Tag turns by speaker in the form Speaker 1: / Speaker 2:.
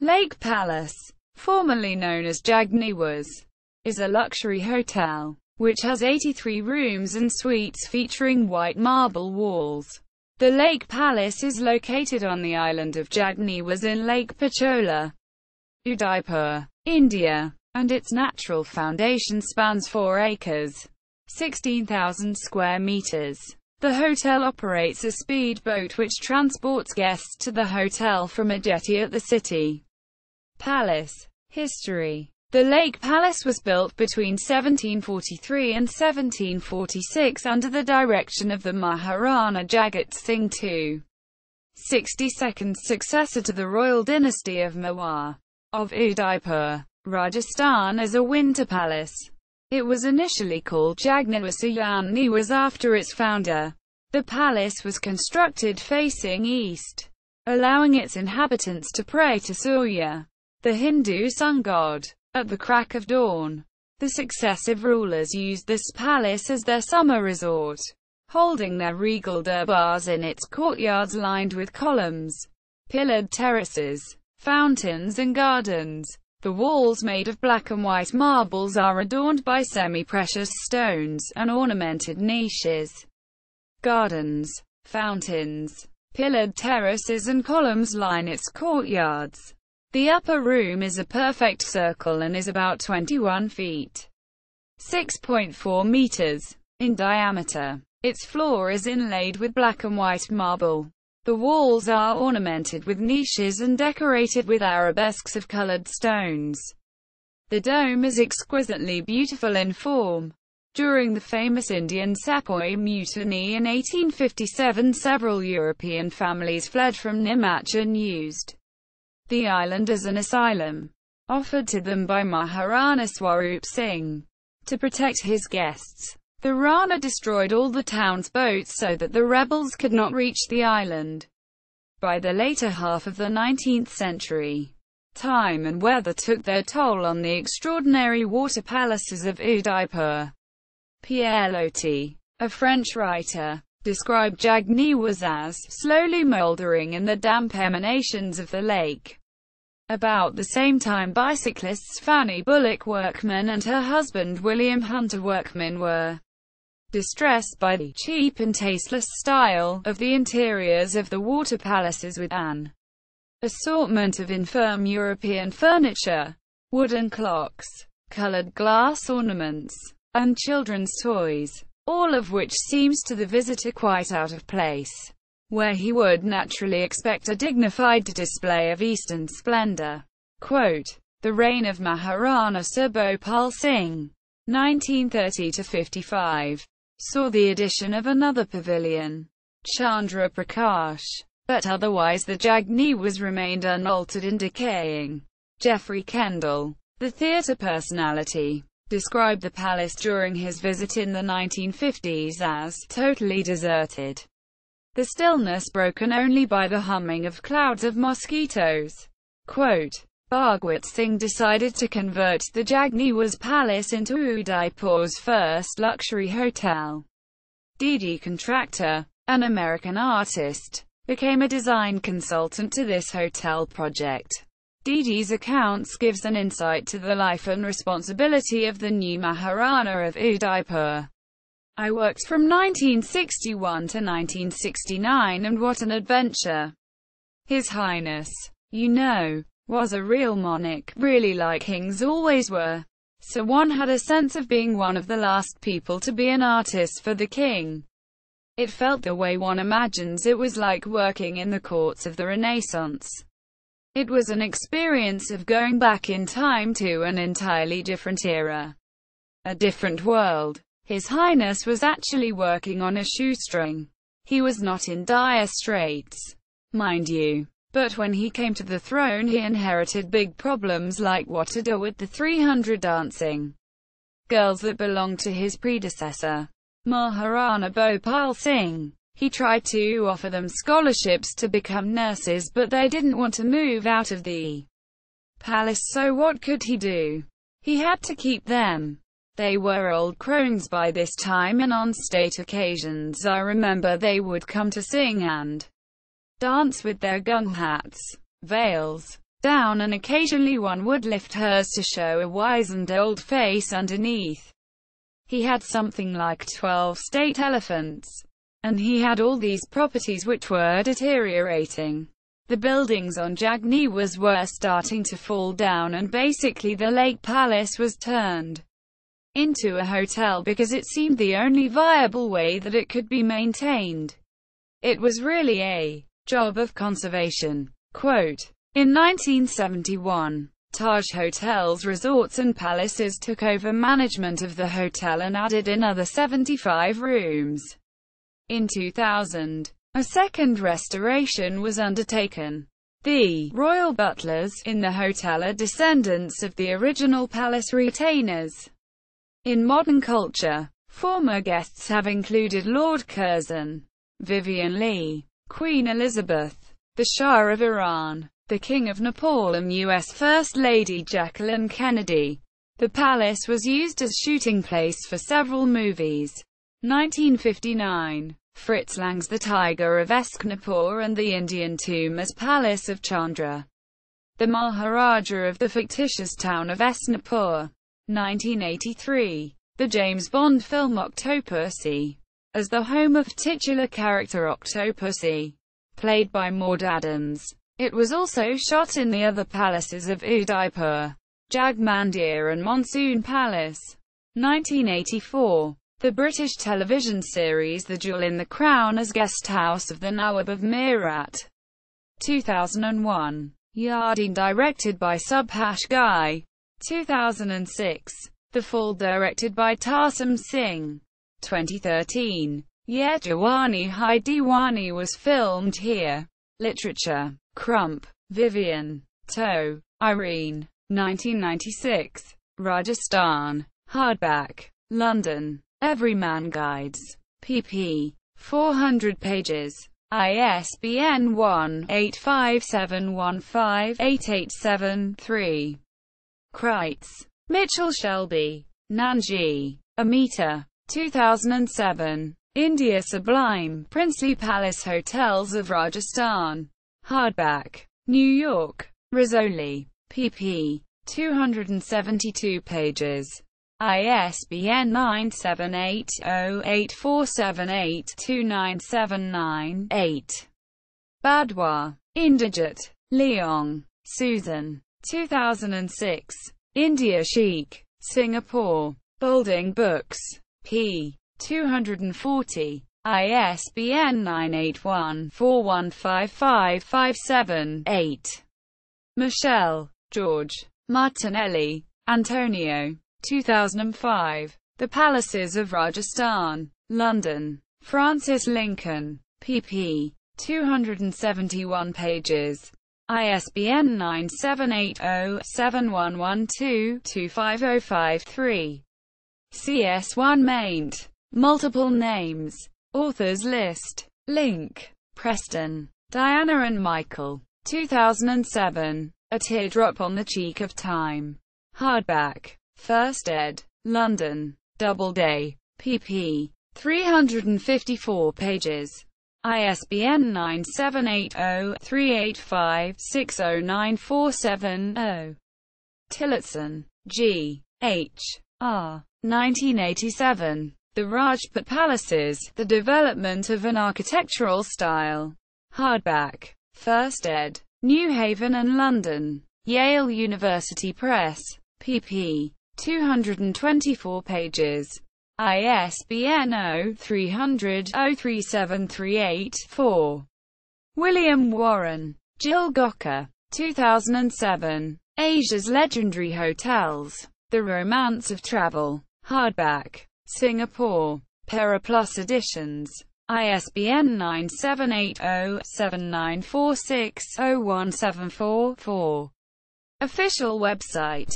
Speaker 1: Lake Palace, formerly known as Jag Niwas, is a luxury hotel, which has 83 rooms and suites featuring white marble walls. The Lake Palace is located on the island of Jag Niwas in Lake Pichola, Udaipur, India, and its natural foundation spans 4 acres, 16,000 square meters. The hotel operates a speedboat which transports guests to the hotel from a jetty at the city. Palace. History. The Lake Palace was built between 1743 and 1746 under the direction of the Maharana Jagat Singh II, 62nd successor to the royal dynasty of Mewar, of Udaipur, Rajasthan, as a winter palace. It was initially called Jag Niwas after its founder. The palace was constructed facing east, allowing its inhabitants to pray to Surya, the Hindu sun god, at the crack of dawn. The successive rulers used this palace as their summer resort, holding their regal durbars in its courtyards lined with columns, pillared terraces, fountains and gardens. The walls, made of black and white marbles, are adorned by semi-precious stones and ornamented niches. Gardens, fountains, pillared terraces and columns line its courtyards. The upper room is a perfect circle and is about 21 feet, 6.4 meters, in diameter. Its floor is inlaid with black and white marble. The walls are ornamented with niches and decorated with arabesques of colored stones. The dome is exquisitely beautiful in form. During the famous Indian Sepoy Mutiny in 1857, several European families fled from Nimach and used the island as an asylum, offered to them by Maharana Swarup Singh. To protect his guests, the Rana destroyed all the town's boats so that the rebels could not reach the island. By the later half of the 19th century, time and weather took their toll on the extraordinary water palaces of Udaipur. Pielot, a French writer, described Jag Niwas as slowly mouldering in the damp emanations of the lake. About the same time, bicyclists Fanny Bullock Workman and her husband William Hunter Workman were distressed by the cheap and tasteless style of the interiors of the water palaces, with an assortment of infirm European furniture, wooden clocks, colored glass ornaments, and children's toys, all of which seems to the visitor quite out of place, where he would naturally expect a dignified display of Eastern splendor. Quote, the reign of Maharana Sir Bhopal Singh, 1930–55, saw the addition of another pavilion, Chandra Prakash, but otherwise the Jag Niwas remained unaltered and decaying. Geoffrey Kendall, the theatre personality, described the palace during his visit in the 1950s as totally deserted. The stillness broken only by the humming of clouds of mosquitoes. Quote, Bhagwat Singh decided to convert the Jag Niwas Palace into Udaipur's first luxury hotel. Didi Contractor, an American artist, became a design consultant to this hotel project. Didi's accounts gives an insight to the life and responsibility of the new Maharana of Udaipur. I worked from 1961 to 1969, and what an adventure. His Highness, you know, was a real monarch, really like kings always were. So one had a sense of being one of the last people to be an artist for the king. It felt the way one imagines it was like working in the courts of the Renaissance. It was an experience of going back in time to an entirely different era. A different world. His Highness was actually working on a shoestring. He was not in dire straits, mind you. But when he came to the throne, he inherited big problems like what to do with the 300 dancing girls that belonged to his predecessor, Maharana Bhopal Singh. He tried to offer them scholarships to become nurses, but they didn't want to move out of the palace, so what could he do? He had to keep them. They were old crones by this time, and on state occasions I remember they would come to sing and dance with their gung hats, veils, down, and occasionally one would lift hers to show a wizened old face underneath. He had something like 12 state elephants. And he had all these properties which were deteriorating. The buildings on Jag Niwas were starting to fall down, and basically the Lake Palace was turned into a hotel because it seemed the only viable way that it could be maintained. It was really a job of conservation. Quote, in 1971, Taj Hotels, Resorts and Palaces took over management of the hotel and added another 75 rooms. In 2000, a second restoration was undertaken. The royal butlers in the hotel are descendants of the original palace retainers. In modern culture, former guests have included Lord Curzon, Vivian Leigh, Queen Elizabeth, the Shah of Iran, the King of Nepal and U.S. First Lady Jacqueline Kennedy. The palace was used as shooting place for several movies. 1959, Fritz Lang's The Tiger of Esknapur and the Indian tomb as Palace of Chandra, the Maharaja of the fictitious town of Esnapur. 1983, the James Bond film Octopussy, as the home of titular character Octopussy, played by Maud Adams. It was also shot in the other palaces of Udaipur, Jagmandir and Monsoon Palace. 1984, the British television series The Jewel in the Crown as guest house of the Nawab of Meerut. 2001, Yardeen directed by Subhash Ghai. 2006, The Fall directed by Tarsum Singh. 2013, Ye Jawani Hai Diwani was filmed here. Literature. Crump, Vivian. Toe, Irene. 1996, Rajasthan. Hardback. London. Everyman Guides. pp. 400 pages. ISBN 1-85715-887-3. Kreitz, Mitchell Shelby. Nanji. Amita. 2007. India Sublime, Princely Palace Hotels of Rajasthan. Hardback. New York. Rizzoli. pp. 272 pages. ISBN 978-0-8478-2979-8. Badwa. Inderjit. Leong. Susan. 2006. India Chic. Singapore. Bolding Books. p. 240. ISBN 981-415557-8. Michel. George. Martinelli. Antonio. 2005. The Palaces of Rajasthan. London. Francis Lincoln. pp. 271 pages. ISBN 978-0-7112-25053. CS1 maint. Multiple names. Authors list. Link. Preston. Diana and Michael. 2007. A Teardrop on the Cheek of Time. Hardback. First ed. London. Doubleday. pp. 354 pages. ISBN 978-0-385-60947-0. Tillotson. G. H. R. 1987. The Rajput Palaces, The Development of an Architectural Style. Hardback. First ed. New Haven and London. Yale University Press. pp. 224 pages. ISBN 0-300-03738-4. William Warren. Jill Gawker. 2007. Asia's Legendary Hotels. The Romance of Travel. Hardback. Singapore. Periplus Editions. ISBN 978-0-7946-0174-4. Official website.